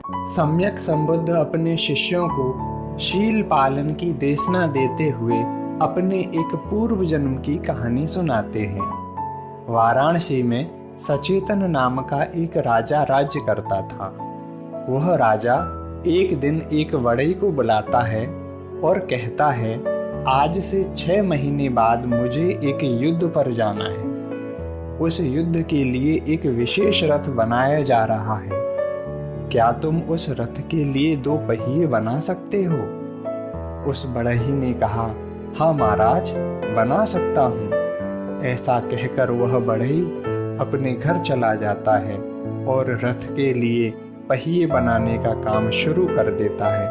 सम्यक संबुद्ध अपने शिष्यों को शील पालन की देशना देते हुए अपने एक पूर्व जन्म की कहानी सुनाते हैं। वाराणसी में सचेतन नाम का एक राजा राज्य करता था। वह राजा एक दिन एक बढ़ई को बुलाता है और कहता है, आज से 6 महीने बाद मुझे एक युद्ध पर जाना है। उस युद्ध के लिए एक विशेष रथ बनाया जा रहा है। क्या तुम उस रथ के लिए 2 पहिए बना सकते हो? उस बढ़ई ने कहा, हाँ महाराज, बना सकता हूँ। ऐसा कहकर वह बढ़ई अपने घर चला जाता है और रथ के लिए पहिए बनाने का काम शुरू कर देता है।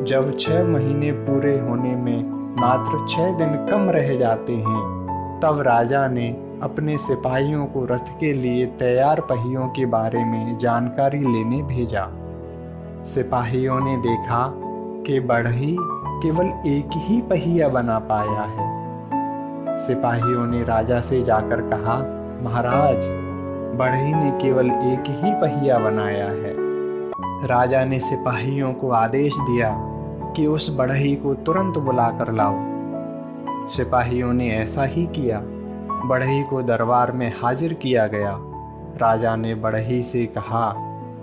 जब 6 महीने पूरे होने में मात्र 6 दिन कम रह जाते हैं, तब राजा ने अपने सिपाहियों को रथ के लिए तैयार पहियों के बारे में जानकारी लेने भेजा। सिपाहियों ने देखा कि बढ़ई केवल एक ही पहिया बना पाया है। सिपाहियों ने राजा से जाकर कहा, महाराज, बढ़ई ने केवल एक ही पहिया बनाया है। राजा ने सिपाहियों को आदेश दिया कि उस बढ़ई को तुरंत बुलाकर लाओ। सिपाहियों ने ऐसा ही किया। बढ़ई को दरबार में हाजिर किया गया। राजा ने बढ़ई से कहा,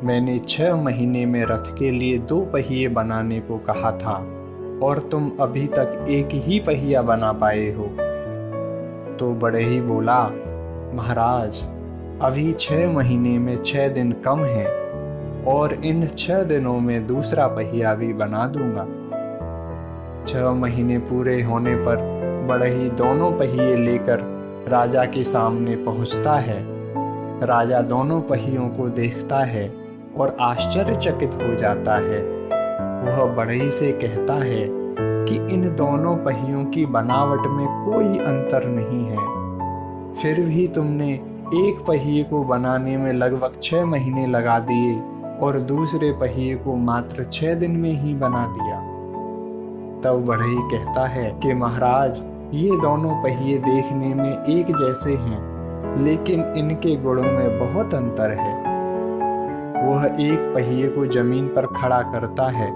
मैंने 6 महीने में रथ के लिए 2 पहिए बनाने को कहा था और तुम अभी तक एक ही पहिया बना पाए हो। तो बढ़ई बोला, महाराज, अभी 6 महीने में 6 दिन कम हैं और इन 6 दिनों में दूसरा पहिया भी बना दूंगा। 6 महीने पूरे होने पर बढ़ई दोनों पहिए लेकर राजा के सामने पहुंचता है। राजा दोनों पहियों को देखता है और आश्चर्यचकित हो जाता है। वह बढ़ई से कहता है कि इन दोनों पहियों की बनावट में कोई अंतर नहीं है, फिर भी तुमने एक पहिए को बनाने में लगभग 6 महीने लगा दिए और दूसरे पहिए को मात्र 6 दिन में ही बना दिया। तब बढ़ई कहता है कि महाराज, ये दोनों पहिए देखने में एक जैसे हैं, लेकिन इनके गुणों में बहुत अंतर है। वह एक पहिए को जमीन पर खड़ा करता है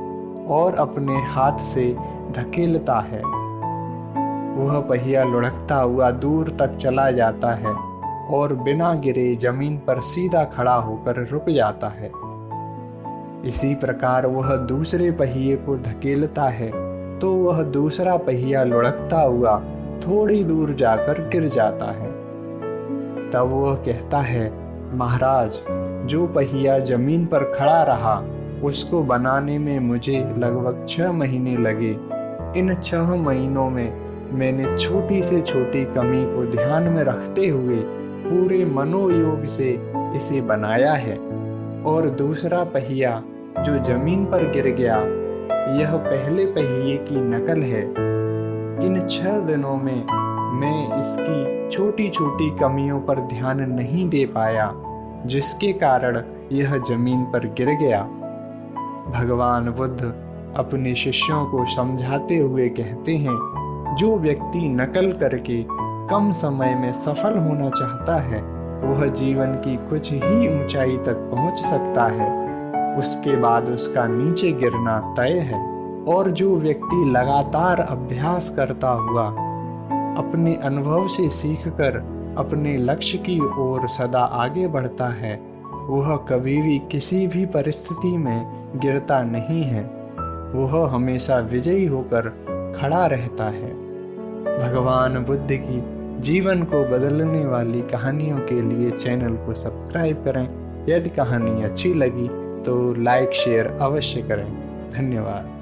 और अपने हाथ से धकेलता है। वह पहिया लुढ़कता हुआ दूर तक चला जाता है और बिना गिरे जमीन पर सीधा खड़ा होकर रुक जाता है। इसी प्रकार वह दूसरे पहिए को धकेलता है तो वह दूसरा पहिया लुढ़कता हुआ थोड़ी दूर जाकर गिर जाता है। तब वह कहता है, महाराज, जो पहिया जमीन पर खड़ा रहा उसको बनाने में मुझे लगभग 6 महीने लगे। इन 6 महीनों में मैंने छोटी से छोटी कमी को ध्यान में रखते हुए पूरे मनोयोग से इसे बनाया है। और दूसरा पहिया जो जमीन पर गिर गया, यह पहले पहिए की नकल है। इन 6 दिनों में मैं इसकी छोटी छोटी कमियों पर ध्यान नहीं दे पाया, जिसके कारण यह जमीन पर गिर गया। भगवान बुद्ध अपने शिष्यों को समझाते हुए कहते हैं, जो व्यक्ति नकल करके कम समय में सफल होना चाहता है, वह जीवन की कुछ ही ऊंचाई तक पहुंच सकता है, उसके बाद उसका नीचे गिरना तय है। और जो व्यक्ति लगातार अभ्यास करता हुआ अपने अनुभव से सीखकर अपने लक्ष्य की ओर सदा आगे बढ़ता है, वह कभी भी किसी भी परिस्थिति में गिरता नहीं है। वह हमेशा विजयी होकर खड़ा रहता है। भगवान बुद्ध की जीवन को बदलने वाली कहानियों के लिए चैनल को सब्सक्राइब करें। यदि कहानी अच्छी लगी तो लाइक शेयर अवश्य करें। धन्यवाद।